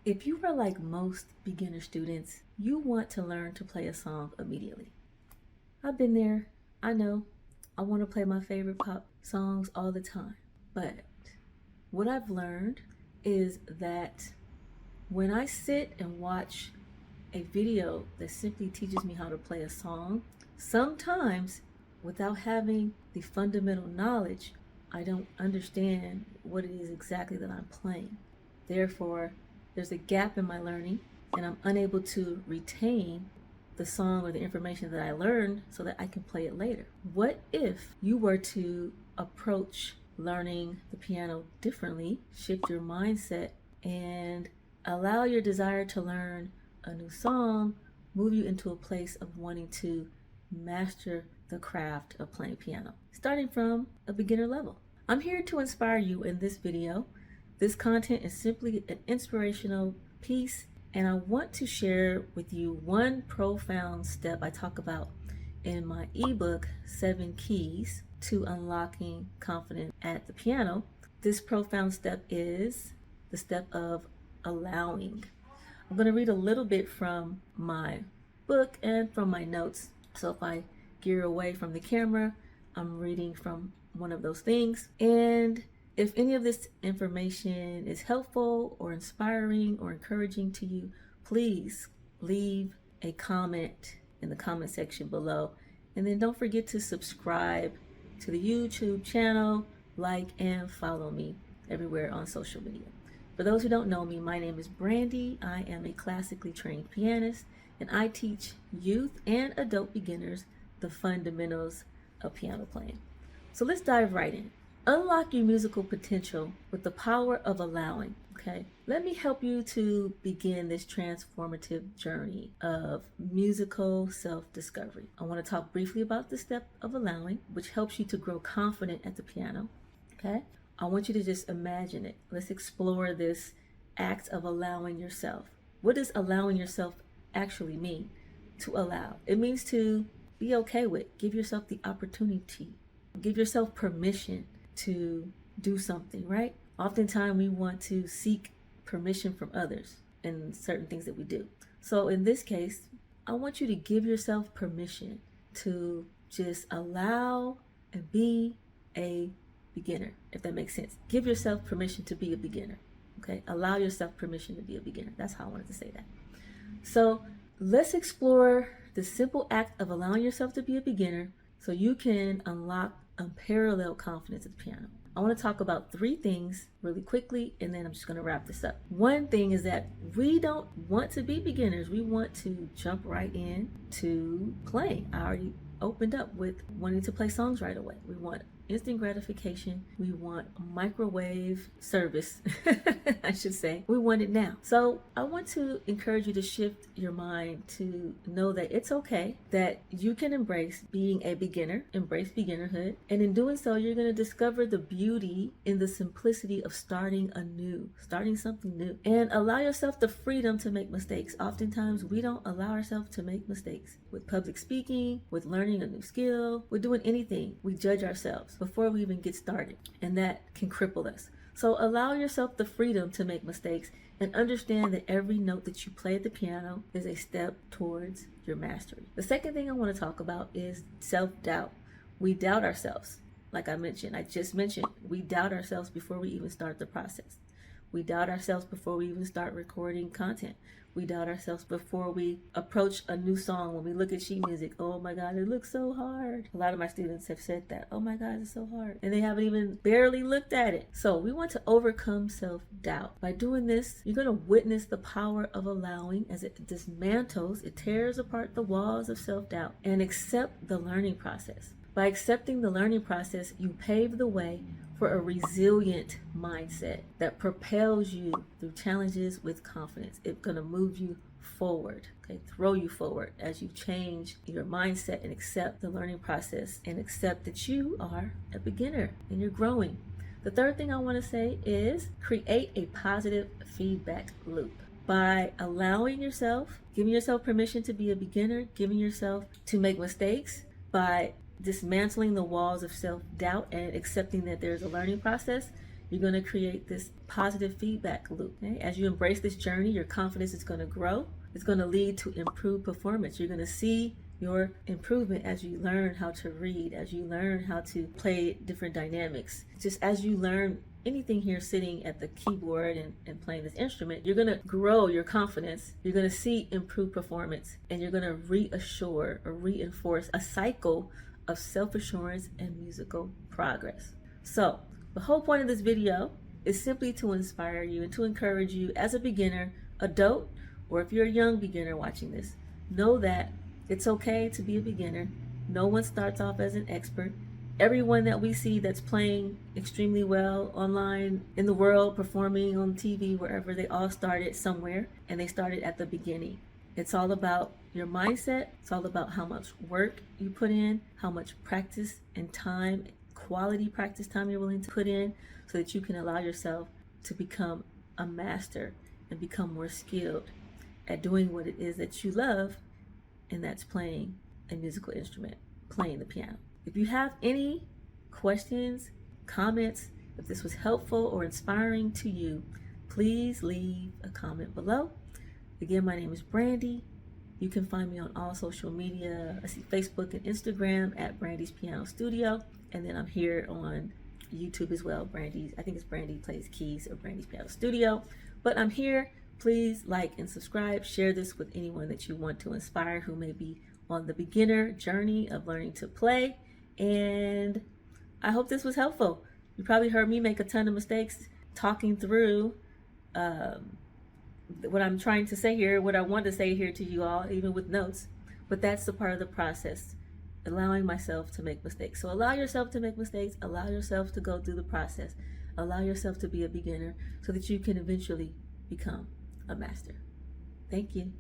If you are like most beginner students, you want to learn to play a song immediately. I've been there. I know. I want to play my favorite pop songs all the time. But what I've learned is that when I sit and watch a video that simply teaches me how to play a song, sometimes without having the fundamental knowledge, I don't understand what it is exactly that I'm playing. Therefore, there's a gap in my learning and I'm unable to retain the song or the information that I learned so that I can play it later. What if you were to approach learning the piano differently, shift your mindset, and allow your desire to learn a new song move you into a place of wanting to master the craft of playing piano, starting from a beginner level? I'm here to inspire you in this video. This content is simply an inspirational piece, and I want to share with you one profound step I talk about in my ebook, 7 Keys to Unlocking Confidence at the Piano. This profound step is the step of allowing. I'm going to read a little bit from my book and from my notes. So if I gear away from the camera, I'm reading from one of those things. And if any of this information is helpful or inspiring or encouraging to you, please leave a comment in the comment section below. And then don't forget to subscribe to the YouTube channel, like and follow me everywhere on social media. For those who don't know me, my name is Brandy. I am a classically trained pianist, and I teach youth and adult beginners the fundamentals of piano playing. So let's dive right in. Unlock your musical potential with the power of allowing. Okay, let me help you to begin this transformative journey of musical self-discovery. I want to talk briefly about the step of allowing, which helps you to grow confident at the piano. Okay, I want you to just imagine it. Let's explore this act of allowing yourself. What does allowing yourself actually mean? To allow. It means to be okay with. Give yourself the opportunity. Give yourself permission to do something, right? Oftentimes we want to seek permission from others in certain things that we do. So in this case, I want you to give yourself permission to just allow and be a beginner, if that makes sense. Give yourself permission to be a beginner. Okay, allow yourself permission to be a beginner. That's how I wanted to say that. So let's explore the simple act of allowing yourself to be a beginner so you can unlock unparalleled confidence at the piano. I want to talk about 3 things really quickly, and then I'm just going to wrap this up. One thing is that we don't want to be beginners. We want to jump right in to playing. I already opened up with wanting to play songs right away. We want instant gratification. We want microwave service, I should say. We want it now. So I want to encourage you to shift your mind to know that it's okay, that you can embrace being a beginner, embrace beginnerhood. And in doing so, you're going to discover the beauty in the simplicity of starting anew, starting something new, and allow yourself the freedom to make mistakes. Oftentimes, we don't allow ourselves to make mistakes with public speaking, with learning a new skill, with doing anything. We judge ourselves before we even get started, and that can cripple us. So allow yourself the freedom to make mistakes and understand that every note that you play at the piano is a step towards your mastery. The second thing I want to talk about is self-doubt. We doubt ourselves. Like I just mentioned, we doubt ourselves before we even start the process. We doubt ourselves before we even start recording content. We doubt ourselves before we approach a new song. When we look at sheet music, oh my God, it looks so hard. A lot of my students have said that, oh my God, it's so hard. And they haven't even barely looked at it. So we want to overcome self-doubt. By doing this, you're going to witness the power of allowing as it dismantles, it tears apart the walls of self-doubt and accept the learning process. By accepting the learning process, you pave the way for a resilient mindset that propels you through challenges with confidence. It's going to move you forward, okay, throw you forward as you change your mindset and accept the learning process and accept that you are a beginner and you're growing. The third thing I want to say is create a positive feedback loop. By allowing yourself, giving yourself permission to be a beginner, giving yourself to make mistakes, by dismantling the walls of self-doubt and accepting that there's a learning process, You're going to create this positive feedback loop. Okay? As you embrace this journey, your confidence is going to grow. It's going to lead to improved performance. You're going to see your improvement as you learn how to read, as you learn how to play different dynamics. Just as you learn anything here sitting at the keyboard and playing this instrument, you're going to grow your confidence. You're going to see improved performance, and you're going to reassure or reinforce a cycle of self-assurance and musical progress. So the whole point of this video is simply to inspire you and to encourage you as a beginner, adult, or if you're a young beginner watching this, know that it's okay to be a beginner. No one starts off as an expert. Everyone that we see that's playing extremely well online in the world, performing on TV, wherever, they all started somewhere, and they started at the beginning. It's all about your mindset. It's all about how much work you put in, how much practice and time, quality practice time you're willing to put in, so that you can allow yourself to become a master and become more skilled at doing what it is that you love, and that's playing a musical instrument, playing the piano. If you have any questions, comments, if this was helpful or inspiring to you, please leave a comment below. Again, my name is Brandy. You can find me on all social media. I see Facebook and Instagram at Brandy's Piano Studio. And then I'm here on YouTube as well. Brandy, I think it's Brandy Plays Keys or Brandy's Piano Studio. But I'm here. Please like and subscribe. Share this with anyone that you want to inspire who may be on the beginner journey of learning to play. And I hope this was helpful. You probably heard me make a ton of mistakes talking through what I'm trying to say here, what I want to say here to you all, even with notes. But that's the part of the process, allowing myself to make mistakes. So allow yourself to make mistakes. Allow yourself to go through the process. Allow yourself to be a beginner so that you can eventually become a master. Thank you.